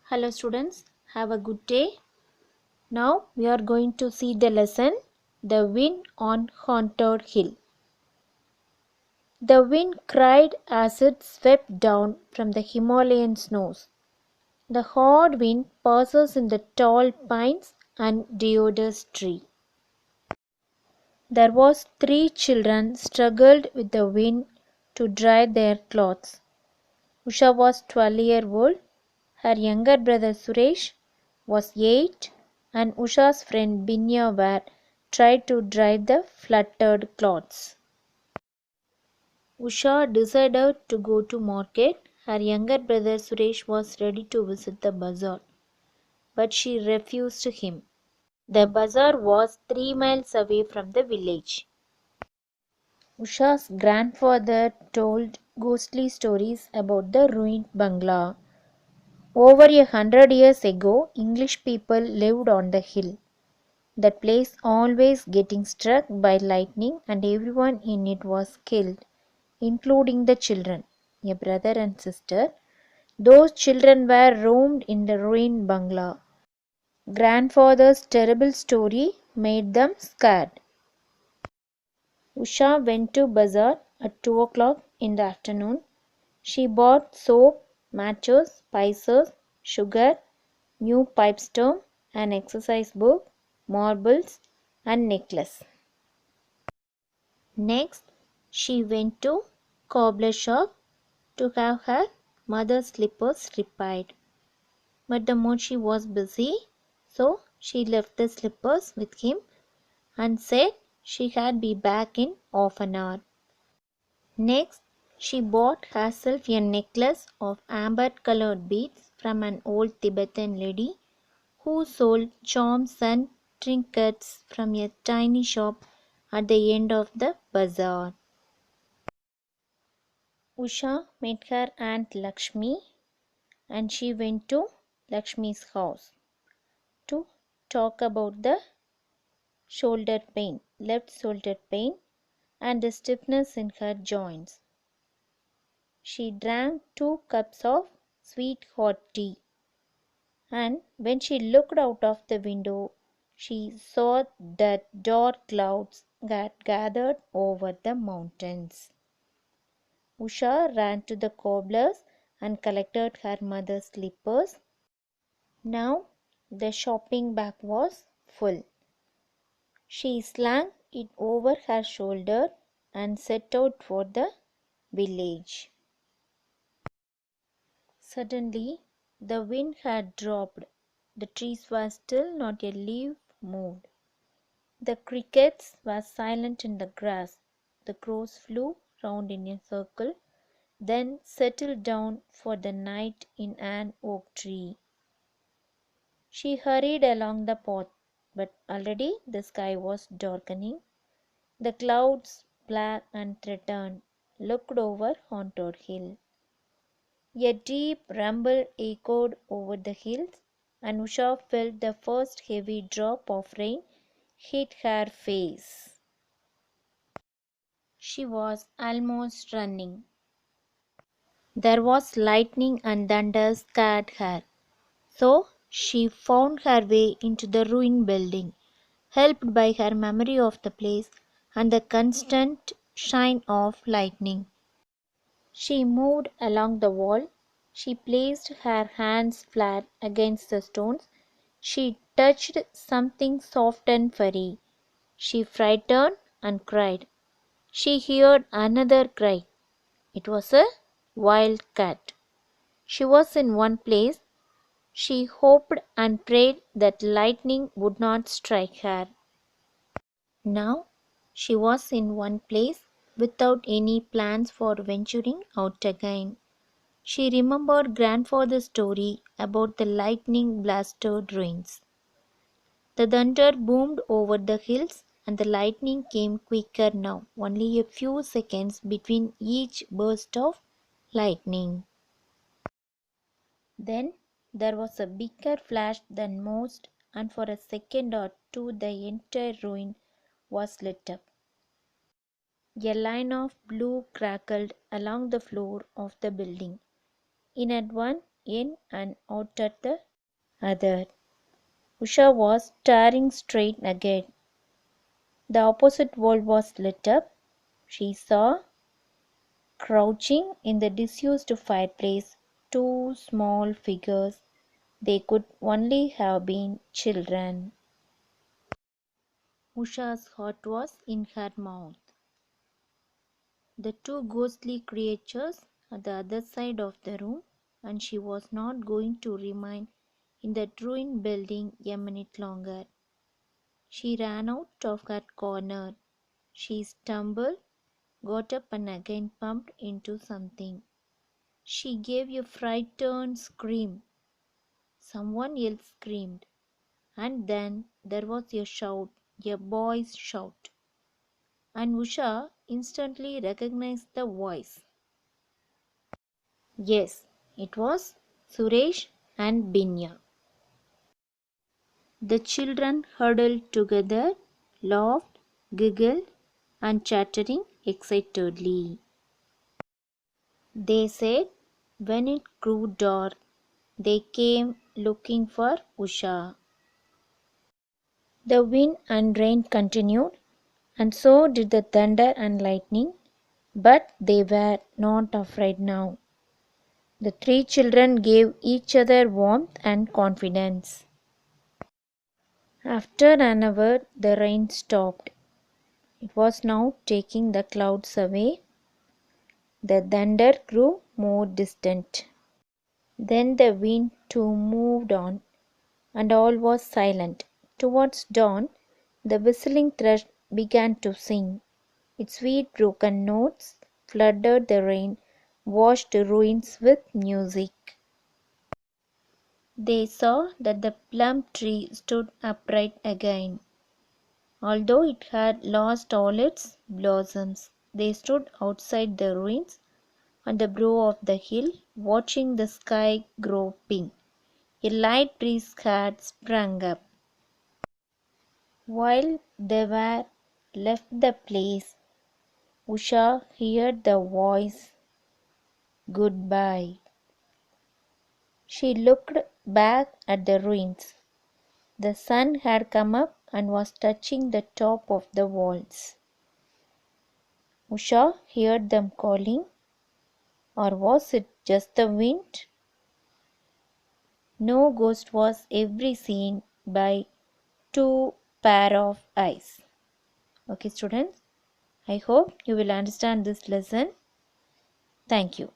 Hello students, have a good day. Now we are going to see the lesson The Wind on Haunted Hill. The wind cried as it swept down from the Himalayan snows. The hard wind passes in the tall pines and deodar's tree. There was 3 children struggled with the wind to dry their clothes. Usha was 12-year-old. Her younger brother Suresh was 8 and Usha's friend Binya were tried to dry the fluttered clothes. Usha decided to go to market. Her younger brother Suresh was ready to visit the bazaar, but she refused him. The bazaar was 3 miles away from the village. Usha's grandfather told ghostly stories about the ruined bungalow. Over 100 years ago, English people lived on the hill. That place always getting struck by lightning and everyone in it was killed, including the children, a brother and sister. Those children were roamed in the ruined bungalow. Grandfather's terrible story made them scared. Usha went to bazaar at 2 o'clock in the afternoon. She bought soap, matches, spices, sugar, new pipe stem, an exercise book, marbles, and necklace. Next, she went to cobbler shop to have her mother's slippers repaired. But the mochi was busy, so she left the slippers with him and said she had be back in half an hour. Next, she bought herself a necklace of amber-colored beads from an old Tibetan lady who sold charms and trinkets from a tiny shop at the end of the bazaar. Usha met her aunt Lakshmi and she went to Lakshmi's house to talk about the left shoulder pain, and the stiffness in her joints. She drank 2 cups of sweet hot tea, and when she looked out of the window, she saw that dark clouds had gathered over the mountains. Usha ran to the cobbler's and collected her mother's slippers. Now the shopping bag was full. She slung it over her shoulder and set out for the village. Suddenly, the wind had dropped. The trees were still, not a leaf moved. The crickets were silent in the grass. The crows flew round in a circle, then settled down for the night in an oak tree. She hurried along the path, but already the sky was darkening. The clouds, black and threatened, looked over Haunted Hill. A deep rumble echoed over the hills, and Usha felt the first heavy drop of rain hit her face. She was almost running. There was lightning and thunder scared her, so she found her way into the ruined building, helped by her memory of the place and the constant shine of lightning. She moved along the wall. She placed her hands flat against the stones. She touched something soft and furry. She frightened and cried. She heard another cry. It was a wild cat. She was in one place. She hoped and prayed that lightning would not strike her. Now she was in one place without any plans for venturing out again. She remembered grandfather's story about the lightning blasted ruins. The thunder boomed over the hills and the lightning came quicker now, only a few seconds between each burst of lightning. Then there was a bigger flash than most, and for a second or two the entire ruin was lit up. A line of blue crackled along the floor of the building. In at one in and out at the other. Usha was staring straight ahead. The opposite wall was lit up. She saw, crouching in the disused fireplace, two small figures. They could only have been children. Usha's heart was in her mouth. The two ghostly creatures at the other side of the room, and she was not going to remain in that ruined building a minute longer. She ran out of her corner. She stumbled, got up, and again bumped into something. She gave a frightened scream. Someone else screamed, and then there was a shout, a boy's shout, and Usha instantly recognized the voice. Yes, it was Suresh and Binya. The children huddled together, laughed, giggled, and chattering excitedly. They said when it grew dark, they came looking for Usha. The wind and rain continued, and so did the thunder and lightning, but they were not afraid now. The three children gave each other warmth and confidence. After an hour, the rain stopped. It was now taking the clouds away. The thunder grew more distant. Then the wind too moved on, and all was silent. Towards dawn, the whistling thrush began to sing. Its sweet broken notes flooded the rain, washed the ruins with music. They saw that the plum tree stood upright again. Although it had lost all its blossoms, they stood outside the ruins on the brow of the hill, watching the sky grow pink. A light breeze had sprung up. While they were left the place, Usha heard the voice, "Goodbye." She looked back at the ruins. The sun had come up and was touching the top of the walls. Usha heard them calling, or was it just the wind? No ghost was ever seen by two pair of eyes. Okay, students, I hope you will understand this lesson. Thank you.